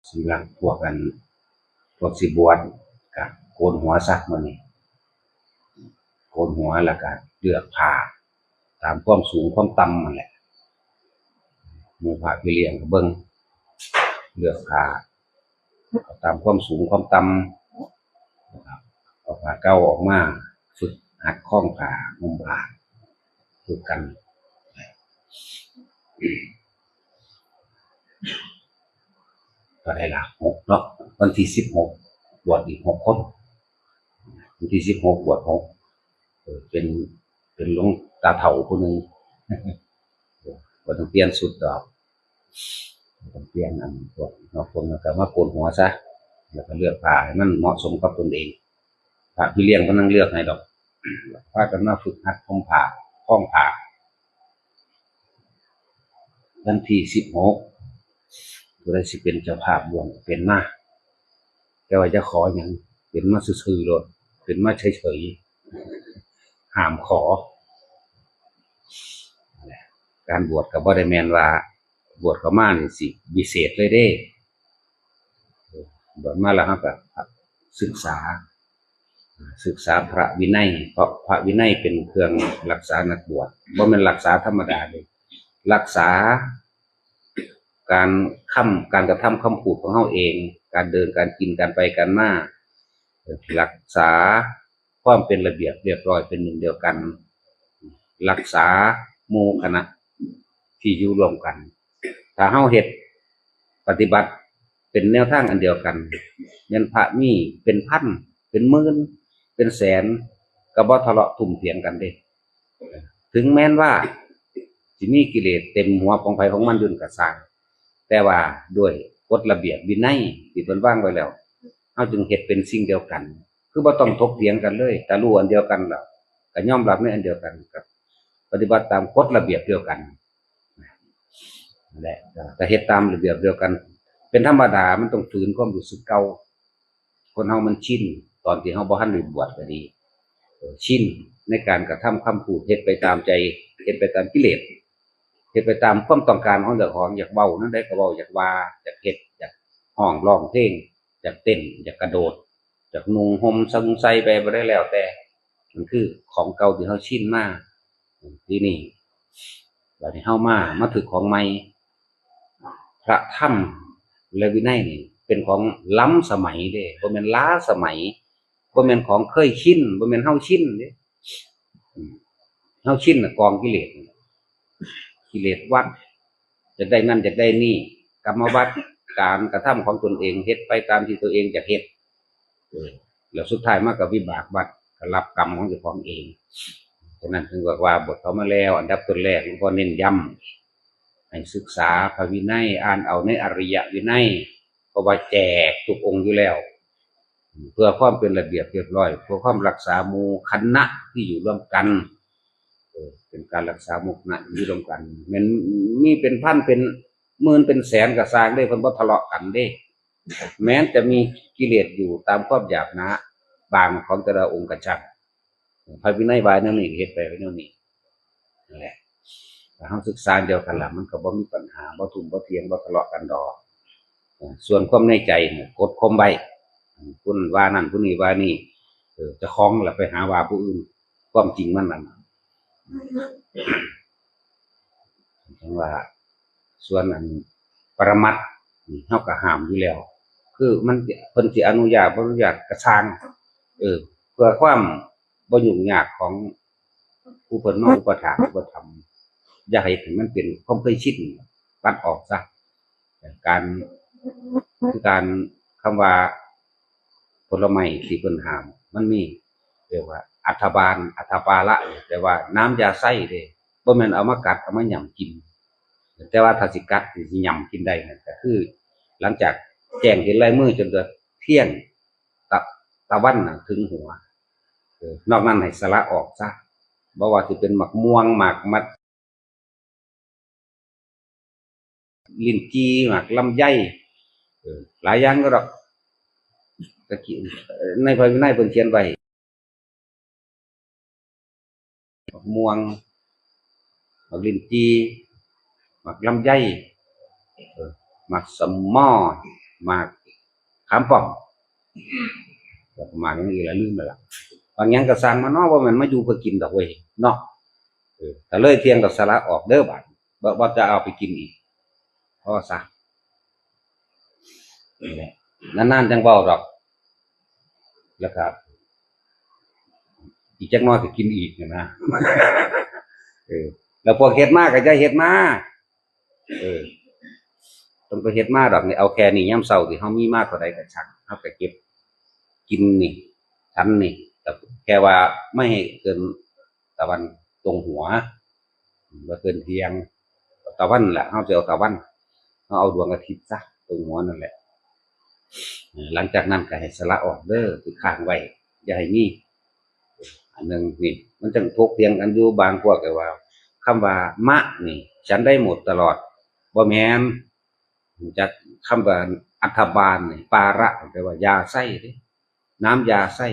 สำหรับพวกกันพวกสิบวชกับโกนหัวซักมื้อนี้โกนหัวแล้วก็เลือกผ้าตามความสูงความต่ำนั่นแหละหมู่พระพี่เลี้ยงก็เบิ่งเลือกผ้าตามความสูงความต่ำนะครับเอาผ้าเก่าออกมาฝึกหัดคล้องผ้าห่มผ้าฝึกกันก็ได้ละ6เนาะวันที่16บวชอีก6คนวันที่16บวช6เป็นหลวงตาเฒ่าผู้หนึงบ่ต้องเปลี่ยนสุดดอกบ่ต้องเปลี่ยนอันพวกนอกคนก็มาโกนหัวซะแล้วก็เลือกผ้าให้มันเหมาะสมกับตนเองพระพี่เลี้ยงก็นั่งเลือกให้ดอกพากันมาฝึกหัดห่มผ้าคล้องผ้าวันที่16ผู้ใดสิเป็นเจ้าภาพบวชเป็นมาแต่ว่าจะขอหยังเป็นมาซื่อๆโลดเป็นมาเฉยๆห้ามขอการบวชก็บ่ได้แม่นว่าบวชเข้ามานี่สิวิเศษเลยเด้บวชมาแล้วเราก็ศึกษาพระวินัยเพราะพระวินัยเป็นเครื่องรักษานักบวชบ่แม่นรักษาธรรมดาเด้รักษาการกระทำคำพูดของเฮาเองการเดินการกินการไปการมารักษาความเป็นระเบียบเรียบร้อยเป็นหนึ่งเดียวกันรักษาหมู่คณะที่อยู่ร่วมกันถ้าเฮาเฮ็ดปฏิบัติเป็นแนวทางอันเดียวกันยันพระมีเป็นพันเป็นหมื่นเป็นแสนก็บ่ทะเลาะทุ่มเถียงกันเด้ถึงแม้นว่าสิมีกิเลสเต็มหัวของไผของมันอยู่ก็สร้างแต่ว่าด้วยกฎระเบียบวินัยที่เพิ่นวางไว้แล้วเฮาจึงเฮ็ดเป็นสิ่งเดียวกันคือบ่ต้องถกเถียงกันเลยแต่รู้อันเดียวกันแล้วก็ยอมรับในอันเดียวกันกับปฏิบัติตามกฎระเบียบเดียวกันนั่นแหละแต่เฮ็ดตามระเบียบเดียวกันเป็นธรรมดามันต้องฝืนความรู้สึกเก่าคนเฮามันชินตอนที่เฮาบ่ทันได้บวชก็ดีชินในการกระทำคำพูดเฮ็ดไปตามใจเฮ็ดไปตามกิเลสเฮ็ดไปตามความต้องการของเจ้าของอยากเว้านั่นได้ก็เว้าอยากว่าอยากเฮ็ดอยากร้องร้องเพลงอยากเต้นอยากกระโดดอยากนุ่งห่มซังไสไปบ่ได้แล้วแต่มันคือของเก่าที่เฮาชินมาทีนี้บัดนี้เฮามาถึกของใหม่พระธรรมและวินัยนี่เป็นของล้ำสมัยเด้บ่แม่นล้าสมัยบ่แม่นของเคยชินบ่แม่นเฮาชินเด้เฮาชินน่ะกองกิเลสวัดจะได้นั่นจะได้นี่กรรมวัดการกระทำของตนเองเฮ็ดไปตามที่ตัวเองจะเฮ็ดแล้วสุดท้ายมาก็วิบากวัดก็รับกรรมของเจ้าของเองฉะนั้นถึงบอกว่าบทเขามาแล้วอันดับต้นแรกหลวงพ่อเน้นย้ำให้ศึกษาพระวินัยอ่านเอาในอริยวินัยเพราะว่าแจกทุกองค์อยู่แล้วเพื่อความเป็นระเบียบเรียบร้อยเพื่อความรักษาหมู่คณะที่อยู่ร่วมกันเป็นการรักษาหมู่คณะอยู่ร่วมกันมันมีเป็นพันเป็นหมื่นเป็นแสนก็สร้างได้เพิ่นบ่ทะเลาะกันเด้แม้จะมีกิเลสอยู่ตามความหยาบนะบางของแต่ละองค์ก็ช่างพระวินัยบายนั่นนี่เฮ็ดไปไว้แนวนี้นั่นแหละถ้าเฮาศึกษาเดียวกันล่ะมันก็บ่มีปัญหาบ่ทุ่มบ่เถียงบ่ทะเลาะกันดอกส่วนความในใจเนี่ยกดข่มไว้คุณว่านั่นผู้นี้ว่านี่เจ้าของล่ะไปหาว่าผู้อื่นความจริงมันนั่นจังว่าส่วนอันปรมัตถ์นี่เฮาก็ห้ามอยู่แล้วคือมันเพิ่นสิอนุญาตบ่อนุญาตก็สร้างเพื่อความบ่ยุ่งยากของผู้เพิ่นมาอุปถากอุปถัมภ์อย่าให้ถึงมันเป็นความเคยชินตัดออกซะการคำว่าผลไม้ที่เพิ่นห้ามมันมีเรียกว่าอัฏฐบาลอัฏฐปาละแต่ว่าน้ำยาไส้เด้บ่แม่นเอามากัดเอามาหย่ำกินแต่ว่าถ้าสิกัดสิหย่ำกินได้นั่นก็คือหลังจากแจ้งเห็นลายมือจนเที่ยงตะวันถึงหัวนอกนั้นให้สละออกซะบ่ว่าสิเป็นหมักม่วงหมากมัดลิ้นจี่หมากลำไยหลายอย่างก็ดอกตะกี้ในพระวินัยเพิ่นเขียนไว้หมักม่วงหมากลิ้นจี่หมากลำไยหมากสมอ หมากขามป้อมแล้วก็หมากอย่างนี้ละลืมไปละบางอย่างก็สั่งมาเนาะว่ามันมาอยู่เพื่อกินดอกเว้ยเนาะแต่เลยเที่ยงกับสาระออกเด้อบาดบ่จะเอาไปกินอีกเพราะซะนี่แหละนานๆจังเว้าดอกแล้วครับอีกจักหน่อยก็กินอีกนะแล้วพวกเฮ็ดมาก็จะเฮ็ดมาต้องไปเฮ็ดมาดอกนี่เอาแค่นี้ยามเช้าที่เฮามีมาเท่าใดก็ช่างเฮาก็เก็บกินนี่ฉันนี่แต่แค่ว่าไม่ให้เกินตะวันตรงหัวบ่เกินเที่ยงตะวันแหละเฮาสิเอาตะวันเฮาเอาดวงอาทิตย์ซะตรงหัวนั่นแหละหลังจากนั้นก็ให้สละออกเด้อที่ค้างไว้อย่าให้มีอันนึงนี่มันจังถกเถียงกันอยู่บางพวกก็ว่าคำว่ามะนี่ฉันได้หมดตลอดบ่แม่นจากคำว่าอัฐบาลนี่ปาระแปลว่ายาไส้เด้น้ำยาไส้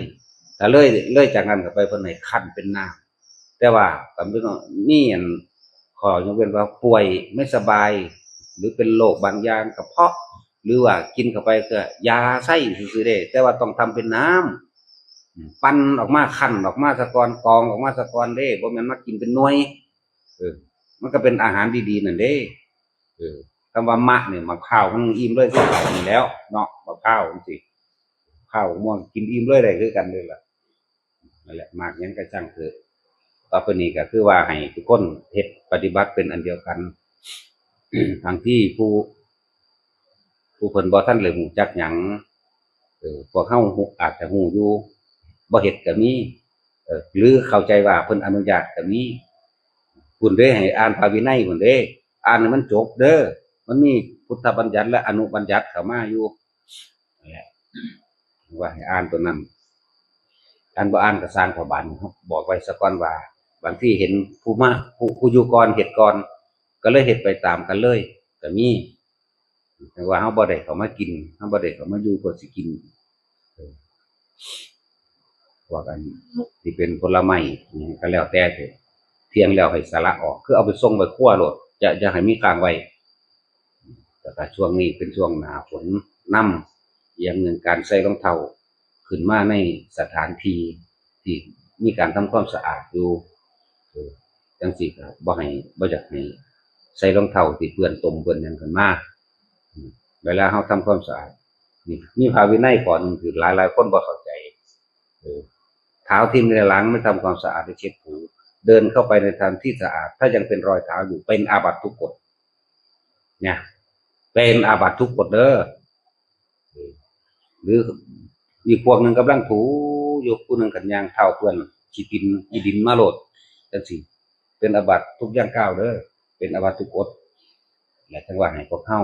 แต่เลยจากนั้นก็ไปเพิ่นให้คั่นเป็นน้ำแต่ว่าตำเป็นว่ามีอันขอยกเว้นว่าป่วยไม่สบายหรือเป็นโรคบางอย่างกระเพาะหรือว่ากินเข้าไปก็ยาไส้ซื่อๆเด้แต่ว่าต้องทำเป็นน้ำปั้นออกมาคั่นออกมาซะก่อนกรองออกมาซะก่อนเด้บ่แม่นมากินเป็นหน่วยมันก็เป็นอาหารดีๆนั่นเด้คำว่ามะเนี่ยมะพร้าวมันอิ่มเลยคือข้าวนี่แล้วเนาะมะพร้าวจังซี่ข้าวม่วงกินอิ่มเลยได้คือกันเลยล่ะนั่นแหละมากหยังก็ช่างเถอะต่อไปนี้ก็คือว่าให้ทุกคนเฮ็ดปฏิบัติเป็นอันเดียวกันทางที่ผู้เพิ่นบ่ทันเลยรู้จักหยังพวกเฮาอาจจะรู้อยู่บ่เฮ็ดก็มีหรือเข้าใจว่าเพิ่นอนุญาตก็มีพุ่นเด้ให้อ่านพระวินัยพุ่นเด้อ่านให้มันจบเด้อมันมีพุทธบัญญัติและอนุบัญญัติเข้ามาอยู่นั่นแหละว่าให้อ่านตัวนั้นอ่านบ่อ่านก็สร้างพระบาลครับบอกไว้ซะก่อนว่าบางทีเห็นผู้อยู่ก่อนเฮ็ดก่อนก็เลยเฮ็ดไปตามกันเลยก็มีแต่ว่าเฮาบ่ได้เข้ามากินเฮาบ่ได้เข้ามาอยู่เพื่อสิกินว่ากันที่เป็นผลไม้ก็แล้วแต่เถอะเที่ยงแล้วให้สละออกคือเอาไปส่งไปคั่วโลดจะให้มีค้างไว้แต่ช่วงนี้เป็นช่วงหน้าฝนนำอย่างหนึ่งการใส่รองเท้าขึ้นมาในสถานที่ที่มีการทำความสะอาดอยู่จังซี่ก็บ่อยากให้ใส่รองเท้าที่เปื้อนตมเปื้อนหยังขึ้นมาเวลาเฮาทำความสะอาดนี่มีพระวินัยข้อนึงที่หลายๆคนบ่เข้าใจเท้าทิ่มในหลังไม่ทำความสะอาดได้เช็ดถูเดินเข้าไปในทางที่สะอาดถ้ายังเป็นรอยเท้าอยู่เป็นอาบัติทุกกฎเนี่ยเป็นอาบัติทุกกฎเด้อหรืออีกพวกนึงกำลังถูอยู่ผู้นึงกันยางเท้าเพื่อนขี้ดินมาโลดจังซี่เป็นอาบัติทุกอย่างก้าวเด้อเป็นอาบัติทุกกฎและจังว่าให้พวกเฮา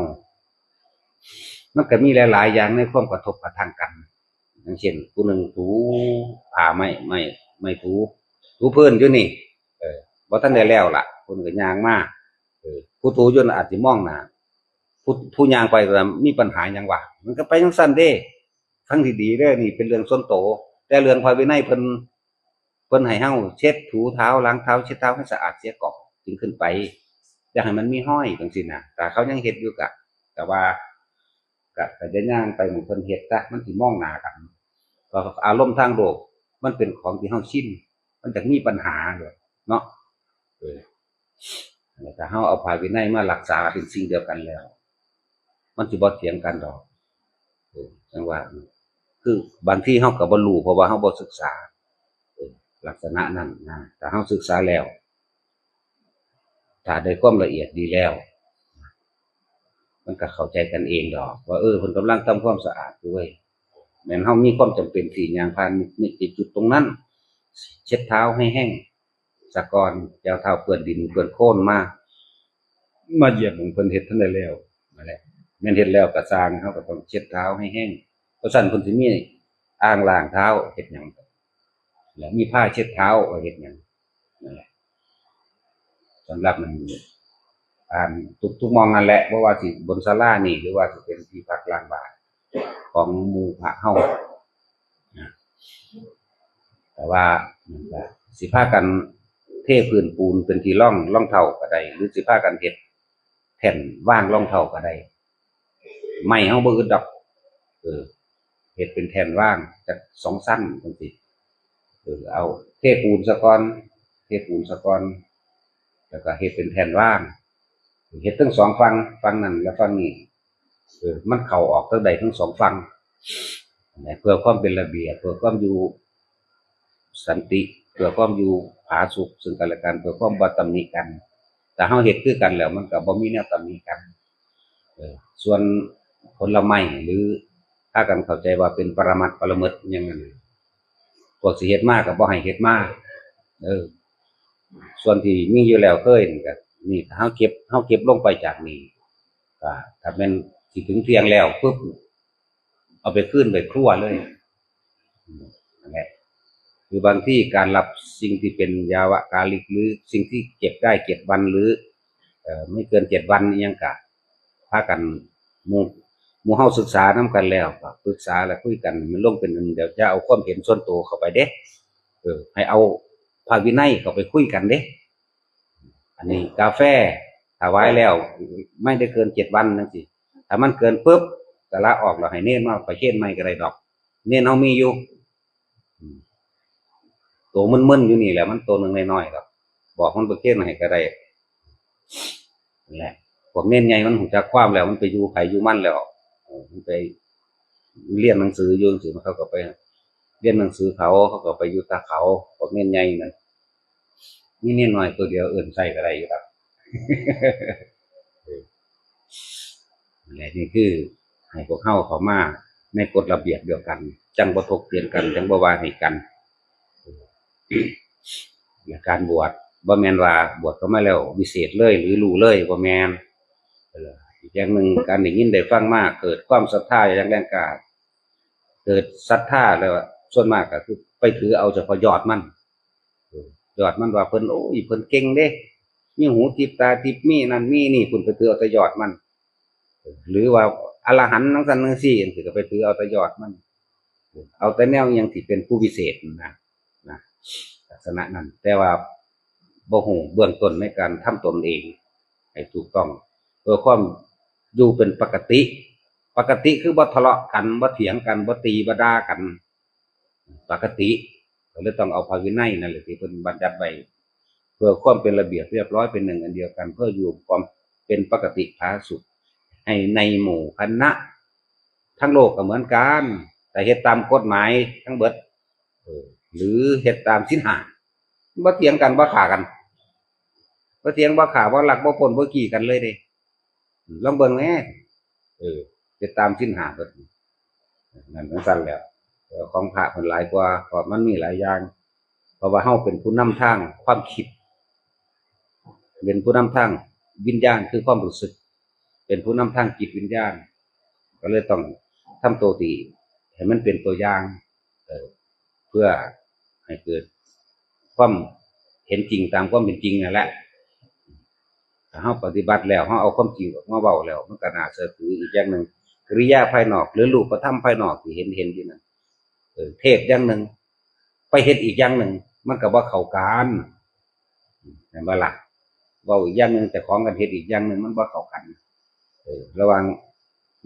มันก็มีหลายๆอย่างในความกระทบกระทั่งกันอย่างเช่นผู้นึงถูผ้าไม่ถูพื้นอยู่นี่บ่ทันได้แล้วล่ะคนก็ย่างมาผู้ถูอยู่น่ะอาจสิมองหน้าผู้ย่างไปก็มีปัญหาหยังวะมันก็ไปจังซั่นเด้ทั้งที่ดีเด้อนี่เป็นเรื่องส่วนตัวแต่เรื่องภายวินัยเพิ่นให้เฮาเช็ดถูเท้าล้างเท้าเช็ดเท้าให้สะอาดเสียก่อนจึงขึ้นไปอย่าให้มันมีห้อยจังซี่น่ะแต่เขายังเฮ็ดอยู่ก็แต่ว่าก็จะย่างไปหมู่เพิ่นเฮ็ดซะมันสิมองหน้ากันก็อารมณ์ทางโลกมันเป็นของที่เฮาชินมันจะมีปัญหาด้วยเนาะแต่เฮาเอาภายวินัยมารักษาเป็นสิ่งเดียวกันแล้วมันสิบ่เถียงกันดอกจังว่าคือบางทีเฮาก็บ่รู้เพราะว่าเฮาบ่ศึกษาลักษณะนั้นนะแต่เฮาศึกษาแล้วถ้าได้ความละเอียดดีแล้วมันก็เข้าใจกันเองดอกว่าเพิ่นกำลังทำความสะอาดด้วยแม้นเฮามีความจำเป็นที่ย่างผ่านนี่จุดตรงนั้นเช็ดเท้าให้แห้งซะก่อนอย่าเท้าเปื้อนดินเปื้อนโคลนมาเหยียบของเพิ่นเฮ็ดทันได้แล้วนั่นแหละแม่นเฮ็ดแล้วก็สร้างเฮาก็ต้องเช็ดเท้าให้แห้งเพราะฉะนั้นเพิ่นสิมีอ่างล้างเท้าเฮ็ดหยังแล้วมีผ้าเช็ดเท้าไว้เฮ็ดหยังนั่นแหละสำหรับมันทุกมองนั่นแหละบ่ว่าสิบนศาลานี่หรือว่าสิเป็นที่พักล้างบาตรของหมู่พระเฮาแต่ว่าสิพากันเทพื้นปูนเป็นที่ร่องเท้าก็ได้หรือสิพากันเฮ็ดแผ่นว่างร่องเท้าก็ได้ไม่เฮาบ่อึดดอก เออเฮ็ดเป็นแผ่นว่างจากสองสั้นจังซี่เอาเทปูนซะก่อนเทปูนซะก่อนแล้วก็เฮ็ดเป็นแผ่นว่างเฮ็ดทั้งสองฝั่งฝั่งนั้นและฝั่งนี้มันเข้าออกทั้งใดทั้งสองฝั่งเพื่อความเป็นระเบียบเพื่อความอยู่สันติเพื่อความอยู่ผาสุกซึ่งกันและกันเพื่อความบ่ตำหนิกันแต่เฮาเฮ็ดคือกันแล้วมันก็บ่มีแนวตำหนิกันส่วนผลไม้หรือถ้ากันเข้าใจว่าเป็นปรมัตถ์ปรมัตถ์อย่างนั้นพวกสิเฮ็ดมากก็บ่ให้เฮ็ดมากส่วนที่มีอยู่แล้วเคยนี่ก็นี่เฮาเก็บลงไปจากนี้ก็ถ้าแม่นสิถึงเที่ยงแล้วปุ๊บเอาไปขึ้นไปครัวเลยนั่นแหละคือบางที่การรับสิ่งที่เป็นยาวะกาลิกหรือสิ่งที่เก็บได้7 วันหรือไม่เกิน7 วันยังกะพากันหมู่เฮาศึกษานำกันแล้วก็ปรึกษาและคุยกันมันลงเป็นเดี๋ยวจะเอาความเห็นส่วนตัวเข้าไปเด้ให้เอาภาควินัยเข้าไปคุยกันเด้อันนี้กาแฟถ้าไว้แล้วไม่ได้เกิน7 วันจังซี่ถ้ามันเกินปุ๊บก็ลาออกแล้วให้เน้นมาประเทศใหม่ก็ได้ดอกเน้นเฮามีอยู่ตัวมึนๆอยู่นี่แหละมันตัวนึงน้อยๆดอกบอกมันประเทศไหนก็ได้นั่นแหละพวกเน้นใหญ่มันหูจักความแล้วมันไปอยู่ไผอยู่มันแล้วมันไปเรียนหนังสืออยู่จังซี่มันเขาก็ไปเรียนหนังสือเขาก็ไปอยู่ตาเขาพวกเน้นใหญ่นั่นนี่เน้นน้อยตัวเดียวใส่ก็ได้อยู่ครับนั่นแหละนี่คือให้พวกเฮาเข้ามาในกฎระเบียบเดียวกันจังบ่ถกเถียงกันจังบ่ว่าให้กันการบวชบ่แม่นว่าบวชเข้ามาแล้ววิเศษเลยหรือรู้เลยบ่แม่นอีกอย่างหนึ่งการได้ยินได้ฟังมากเกิดความศรัทธาอย่างแรงกล้าเกิดศรัทธาแล้วส่วนมากก็คือไปถือเอาเฉพาะยอดมันว่าเพิ่นโอ้ยเพิ่นเก่งเด้มีหูทิพตาทิพมีนั่นมีนี่เพิ่นไปถือเอาแต่ยอดมันหรือว่าอรหันต์จังซั่นจังซี่สิก็ไปถือเอาแต่ยอดมันเอาแต่แนวอย่างที่เป็นผู้วิเศษนะลักษณะนั้นแต่ว่าบ่ฮู้เบื้องต้นในการทำตนเองให้ถูกต้องเพื่อความอยู่เป็นปกติคือบ่ทะเลาะกันบ่เถียงกันบ่ตีบ่ด่ากันปกติก็เลยต้องเอาภาวินัยนั่นแหละที่เพิ่นบัญญัติไว้เพื่อความเป็นระเบียบเรียบร้อยเป็นหนึ่งอันเดียวกันเพื่ออยู่ความเป็นปกติผาสุกให้ในหมู่คณะทั้งโลกก็เหมือนกันแต่เฮ็ดตามกฎหมายทั้งเบิดหรือเฮ็ดตามศีล5บ่เถียงกันบ่ฆ่ากันบ่เถียงบ่ฆ่าบ่ลักบ่ปล้นบ่ขี้กันเลยเด้ลองเบิ่งแหน่เฮ็ดตามศีล5เบิดนั่นจังซั่นแหล้วของพระเพิ่นหลายกว่าเพราะมันมีหลายอย่างเพราะว่าเฮาเป็นผู้นำทางความคิดเป็นผู้นำทางวิญญาณคือความรู้สึกเป็นผู้นำทางจิตวิญญาณก็เลยต้องทำตัวที่ให้มันเป็นตัวอย่างเพื่อให้เกิดความเห็นจริงตามความเป็นจริงนั่นแหละถ้าเฮาปฏิบัติแล้วเฮาเอาความจริงออกมาเว้าแล้วมันก็น่าเชื่อถืออีกอย่างหนึ่งกิริยาภายนอกหรือรูปธรรมภายนอกที่เห็นอยู่นั่นเทศอย่างหนึ่งไปเฮ็ดอีกอย่างหนึ่งมันก็บ่เข้ากันเห็นบ่ล่ะเว้าอีกอย่างหนึ่งแต่ของกันเฮ็ดอีกอย่างหนึ่งมันบ่เข้ากันระหว่าง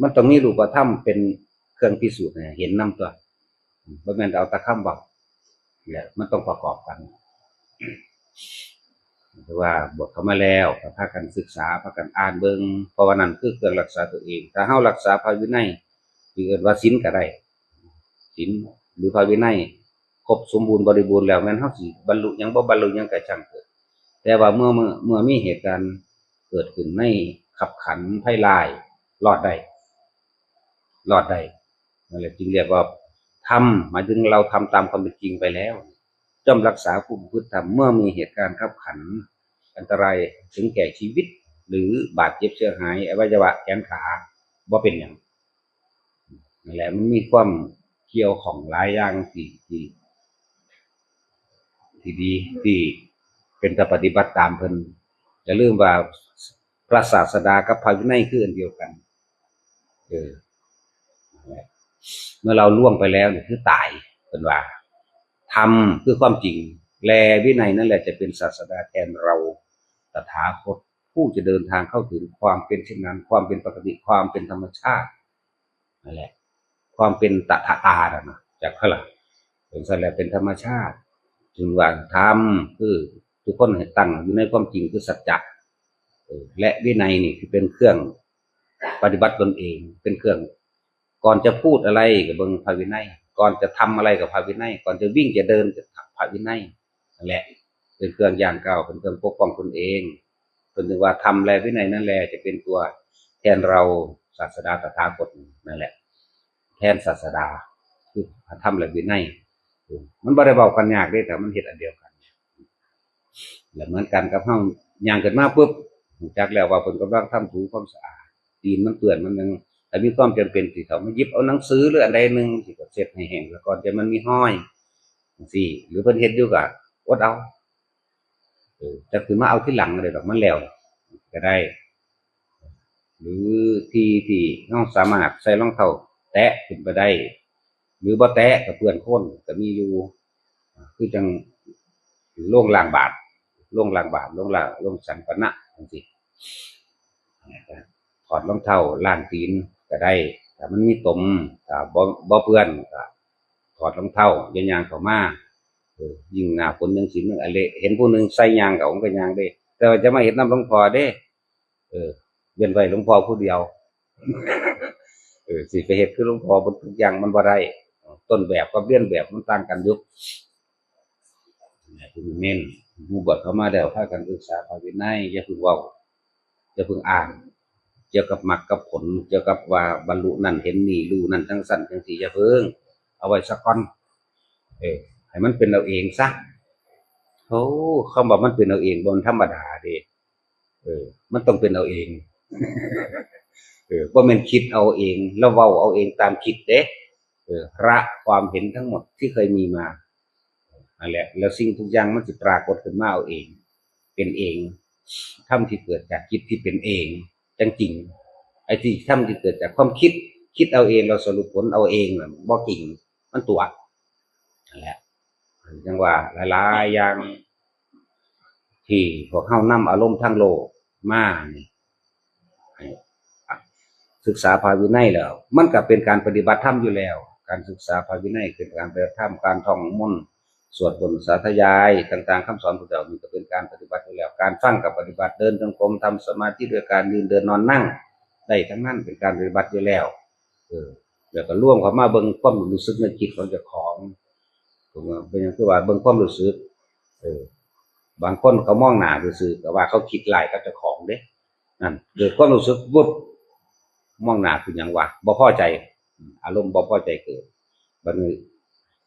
มันต้องมีรูปธรรมเป็นเครื่องพิสูจน์ให้เห็นนำตัวบ่แม่นเอาแต่คำเว้าเนี่ยมันต้องประกอบกันเพราะว่าบทเข้ามาแล้วก็พากันศึกษาพากันอ่านเบิ่งเพราะว่านั่นคือเครื่องรักษาตัวเองถ้าเฮารักษาพระวินัยที่เอิ้นว่าศีลก็ได้ศีลหรือพระวินัยครบสมบูรณ์บริบูรณ์แล้วแม่นเฮาสิบรรลุหยังบ่บรรลุหยังก็ช่างเถิดแต่ว่าเมื่อมีเหตุการณ์เกิดขึ้นในขับขันภัยร้ายรอดได้นั่นแหละจึงเรียกว่าทำหมายถึงเราทำตามความเป็นจริงไปแล้วย่อมรักษาผู้ประพฤติธรรมเมื่อมีเหตุการณ์ขับขันอันตรายถึงแก่ชีวิตหรือบาดเจ็บเสียหายอวัยวะแขนขาบ่เป็นหยังนั่นแหละมันมีความเกี่ยวของหลายอย่างที่ดีที่เป็นการปฏิบัติตามเพิ่นอย่าลืมว่าพระศาสดากับพระวินัยคืออันเดียวกันเมื่อเราล่วงไปแล้วเนี่ยคือตายเป็นว่าธรรมคือความจริงแลวินัยนั่นแหละจะเป็นศาสดาแทนเราตถาคตผู้จะเดินทางเข้าถึงความเป็นเช่นนั้นความเป็นปกติความเป็นธรรมชาตินั่นแหละ ความเป็นตถาตาน่ะนะจากพละเป็นสันแหละเป็นธรรมชาติถึงว่าธรรมคือทุกคนให้ตั้งอยู่ในความจริงคือสัจจะและวินัยนี่คือเป็นเครื่องปฏิบัติตนเองเป็นเครื่องก่อนจะพูดอะไรกับเบิ่งพระวินัยก่อนจะทำอะไรกับพระวินัยก่อนจะวิ่งจะเดินกับพระวินัยนั่นแหละเป็นเครื่องย่างก้าวเป็นเครื่องปกป้องตนเองเป็นถึงว่าทำและวินัยนั่นแหละจะเป็นตัวแทนเราศาสดาตถาคตนั่นแหละแทนศาสดาคือทำและวินัยมันบ่ได้เบากันยากได้แต่มันเฮ็ดอันเดียวกันและเหมือนกันกับเฮาย่างกันมาปุ๊บรู้จักแล้วว่าเพิ่นกำลังทำถูความสะอาดตีนมันเปื้อนมันยังแต่มีความจำเป็นที่เขามาหยิบเอาหนังสือหรืออันใดหนึ่งที่ก็เช็ดให้แห้งแล้วก่อนจะมันมีห้อยจังซี่หรือเพิ่นเฮ็ดอยู่ก็อดเอาจะคือมาเอาที่หลังเลยดอกมันแล้วก็ได้หรือที่เราสามารถใส่รองเท้าแตะขึ้นไปได้หรือบ่แตะก็เปื้อนข้นก็มีอยู่คือจังโรงล้างบาตรโรงล้างบาตรโรงสังฆนะจังซี่ถอดรองเท้าล้างตีนก็ได้ถ้ามันมีตมถ้าบ่เปื้อนก็ถอดรองเท้าอย่าย่างเข้ามายิ่งหน้าฝนจังซี่นึงอะไรเห็นผู้นึงใส่ยางก็ก็ยางได้แต่ว่าจะมาเฮ็ดนำหลวงพ่อเด้เว้นไว้หลวงพ่อผู้เดียวสิไปเฮ็ดคือหลวงพ่อบนทุกอย่างมันบ่ได้ต้นแบบกับเลียนแบบมันต่างกันอยู่คือเน้นผู้บวชเข้ามาแล้วพากันศึกษาพระวินัยอย่าเพิ่งเว้าอย่าเพิ่งอ่านเกี่ยวกับมรรคกับผลเกี่ยวกับว่าบรรลุนั่นเห็นนี่รู้นั่นจังสั่นจังซี่อย่าเพิ่งเอาไว้สักก่อนให้มันเป็นเอาเองซะคำว่ามันเป็นเอาเองบนธรรมดาเด้มันต้องเป็นเอาเองบ่แม่นคิดเอาเองแล้วเว้าเอาเองตามคิดเด้ละความเห็นทั้งหมดที่เคยมีมานั่นแหละแล้วสิ่งทุกอย่างมันสิปรากฏขึ้นมาเอาเองเป็นเองธรรมที่เกิดจากจิตที่เป็นเองจังจริงไอ้ที่ธรรมที่เกิดจากความคิดเอาเองเราสรุปผลเอาเองน่ะบ่จริงมันตัวนั่นแหละจังว่าหลายๆอย่างที่พวกเฮานำอารมณ์ทางโลกมาศึกษาพระวินัยแล้วมันก็เป็นการปฏิบัติธรรมอยู่แล้วการศึกษาพระวินัยเป็นการปฏิบัติธรรมการท่องมนต์สวดบนต์สาธยายต่างๆคำสอนพระเจ้านี่ก็เป็นการปฏิบัติอยู่แล้วการฟังกับปฏิบัติเดินจงกรมทำสมาธิด้วยการยืนเดินนอนนั่งได้ทั้งนั้นเป็นการปฏิบัติอยู่แล้วแล้วก็ร่วมเข้ามาเบิ่งความรู้สึกในจิตของเจ้าของเป็นอย่างที่ว่าเบิ่งความรู้สึกบางคนเขามองหน้าซื่อๆก็ว่าเขาคิดหลายกับเจ้าของเด้นั่นเกิดความรู้สึกวุบมองหน้าคือหยังวะบ่พอใจอารมณ์บ่พอใจเกิดบัดนี้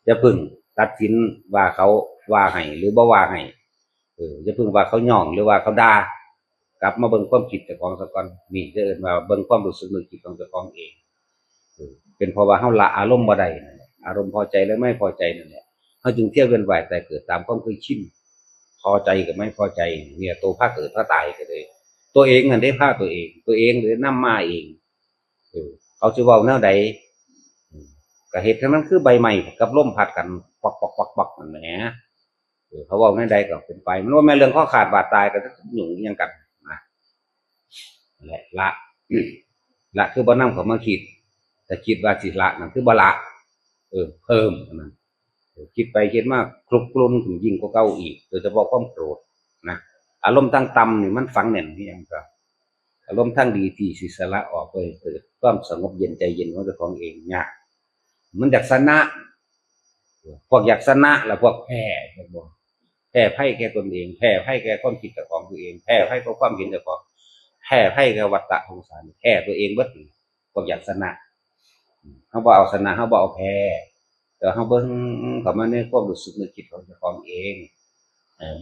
จะพึ่งตัดสินว่าเขาว่าให้หรือบ่ว่าให้จะพึ่งว่าเขาย่องหรือว่าเขาด่ากลับมาเบิ่งความคิดเจ้าของซะก่อนนี่จะเอิ้นว่าเบิ่งความรู้สึกนึกคิดของเจ้าของเองเป็นเพราะว่าเฮาละอารมณ์บ่ได้นั่นแหละอารมณ์พอใจและไม่พอใจนั่นแหละเฮาจึงเที่ยวเวียนว่ายแต่เกิดตามความเคยชินพอใจกับไม่พอใจเนี่ยตัวพาเกิดพาตายก็เลยตัวเองนั่นได้พาตัวเองหรือนำมาเองเขาสิเว้าแนวใดก็เฮ็ดทั้งนั้นคือใบไม้กับลมพัดกันปักๆๆๆนั่นแหละเขาเว้าแนวใดก็เป็นไปมันว่าแม่นเรื่องข้อขาดบาดตายก็หยุ่งอิหยังกันนะนั่นแหละละคือบ่นำเข้ามาคิดแต่คิดว่าสิละนั่นคือบ่ละเพิ่มนั่นคิดไปคิดมากคลุกกลุ่นถึงยิ่งกว่าเก่าอีกโดยเฉพาะความโกรธนะอารมณ์ทั้งต่ำนี่มันฝังแน่นที่ยังก็อารมณ์ทั้งดีที่สิสละออกไปเกิดความสงบเย็นใจเย็นของเจ้าของเองยากมันอยากชนะพวกอยากชนะแล้วพวกแพ้ไพ่แก่ตนเองแพ้ไพ่แก่ความคิดเจ้าของตัวเองแพ้ไพ่กับความเห็นเจ้าของแพ้ไพ่กับวัฏฏะสงสารแพ้ตัวเองเบิดพวกอยากชนะเขาบ่เอาชนะเขาบ่เอาแพ้แต่เขาเบิ่งเข้ามาในความรู้สึกนึกคิดของเจ้าของเอง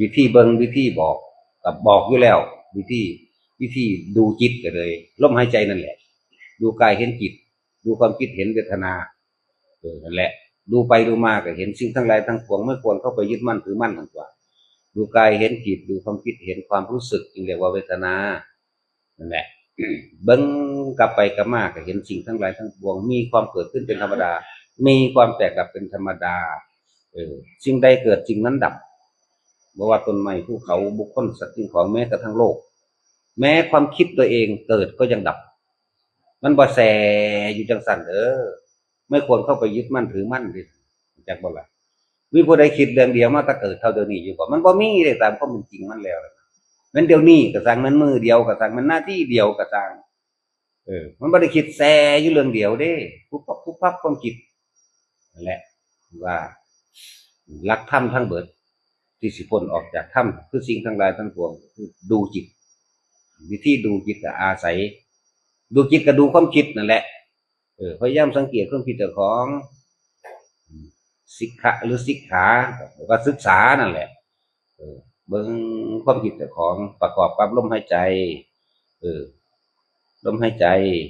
วิธีเบิ่งวิธีบอกกับบอกอยู่แล้ววิธีดูจิตก็เลยลมหายใจนั่นแหละดูกายเห็นจิตดูความคิดเห็นเวทนานั่นแหละดูไปดูมาก็เห็นสิ่งทั้งหลายทั้งปวงไม่ควรเข้าไปยึดมั่นถือมั่นทั้งตัวดูกายเห็นจิตดูความคิดเห็นความรู้สึกจึงเรียกว่าเวทนานั่นแหละเบิ่งกลับไปกลับมาก็เห็นสิ่งทั้งหลายทั้งปวงมีความเกิดขึ้นเป็นธรรมดามีความแตกดับเป็นธรรมดาสิ่งใดเกิดสิ่งนั้นดับบ่ว่าต้นไม้ภูเขาบุคคลสัตว์สิ่งของแม้กระทั่งโลกแม้ความคิดตัวเองเกิดก็ยังดับมันบ่แสอยู่จังสั่น ไม่ควรเข้าไปยึดมั่นถือมั่นดิจากบ่ล่ะมีผู้ใดคิดเรื่องเดียวมาถ้าเกิดเท่าเดี๋ยวนี้อยู่บ่มันบ่มีเลยตามความเป็นจริงมันแล้วมันเดี๋ยวนี้ก็สั่งมันมือเดียวก็สั่งมันหน้าที่เดียวก็สั่งมันบ่ได้คิดแซ่อยู่เรื่องเดียวเด้ปุ๊บปั๊บปุ๊บปั๊บความคิดนั่นแหละว่าหลักธรรมทั้งเบิดที่สิพ้นออกจากถ้ำคือสิ่งทั้งหลายทั้งปวงคือดูจิตวิธีดูจิตก็อาศัยดูจิตก็ดูความคิดนั่นแหละพยายามสังเกตความคิดเจ้าของสิกขะหรือสิกขาก็ศึกษานั่นแหละเบิ่งความคิดเจ้าของประกอบกับลมหายใจลมหายใจ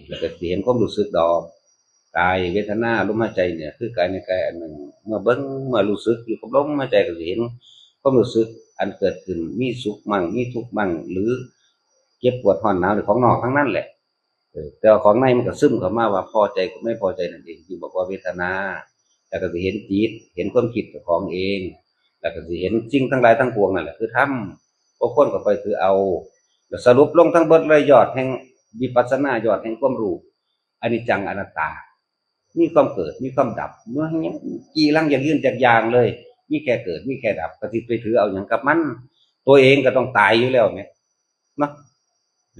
แล้วก็เห็นความรู้สึกดอกกายเวทนาลมหายใจเนี่ยคือกายในกายอันหนึ่งเมื่อเบิ่งเมื่อรู้สึกอยู่กับลมหายใจก็เห็นความรู้สึกอันเกิดขึ้นมีสุขมั่งมีทุกข์มั่งหรือเจ็บปวดร้อนหนาวหรือของนอกทั้งนั้นแหละแต่ของในมันก็ซึมเข้ามาว่าพอใจกับไม่พอใจนั่นเองที่บอกว่าเวทนาแล้วก็จะเห็นจิตเห็นความคิดของเองแล้วก็จะเห็นสิ่งทั้งหลายทั้งปวงนั่นแหละคือธรรมพวกคนก็ไปคือเอาสรุปลงทั้งเบิดเลยยอดแห่งวิปัสสนายอดแห่งความรู้อนิจจังอนัตตามีความเกิดมีความดับเมื่อกี่ลังอย่างยืนจากอย่างเลยมีแค่เกิดมีแค่ดับก็ติไปถือเอาอย่างกับมันตัวเองก็ต้องตายอยู่แล้วเนี่ยนะ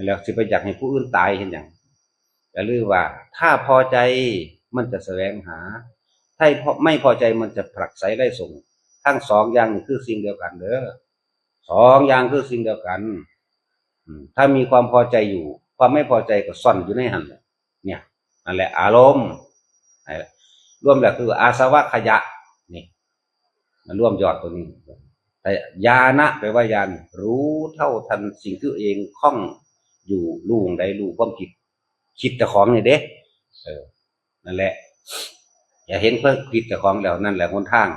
แล้วสิไปอยากให้ผู้อื่นตายเห็นอย่างอย่าลืมว่าถ้าพอใจมันจะแสวงหาถ้าไม่พอใจมันจะผลักไสไล่ส่งทั้งสองอย่างคือสิ่งเดียวกันเด้อสองอย่างคือสิ่งเดียวกันถ้ามีความพอใจอยู่ความไม่พอใจก็ซ่อนอยู่ในหันเนี่ยนั่นแหละอารมณ์ร่วมแล้วคืออาสวะขยะนี่มันร่วมยอดตัวนี้แต่ญาณะแปลว่าญาณรู้เท่าทันสิ่งที่เองคล่องอยู่รู้ใดรู้ความคิดเจ้าของนี่เด้นั่นแหละอย่าเห็นเพิ่งคิดเจ้าของแล้วนั่นแหละหนทาง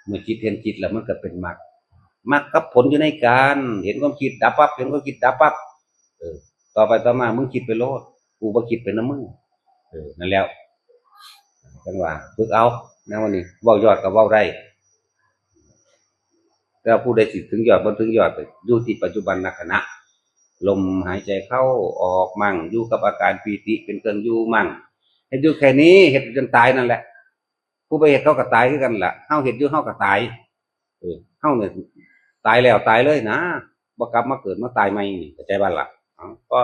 เมื่อจิตเห็นจิตแล้วมันก็เป็นมรรคกับผลอยู่ในการเห็นความคิดดับปั๊บเห็นความคิดดับปั๊บต่อไปต่อมามึงคิดไปโลดกูบ่คิดเป็นน้ำมึงนั่นแล้วจังหวะฝึกเอานะวันนี้เว้ายอดกับเว้าได้แล้วผู้ใดสิถึงยอดบนถึงยอดอยู่ที่ปัจจุบันขณะลมหายใจเข้าออกมั่งอยู่กับอาการปีติเป็นเครื่องอยู่มั่งเห็นอยู่แค่นี้เห็นจนตายนั่นแหละผู้ไปเห็นเขาก็ตายคือกันแหละเฮาเห็นอยู่เฮาก็ตายเฮาเนี่ยตายแล้วตายเลยนะบ่กลับมาเกิดมาตายใหม่นี่เข้าใจบ้านล่ะก็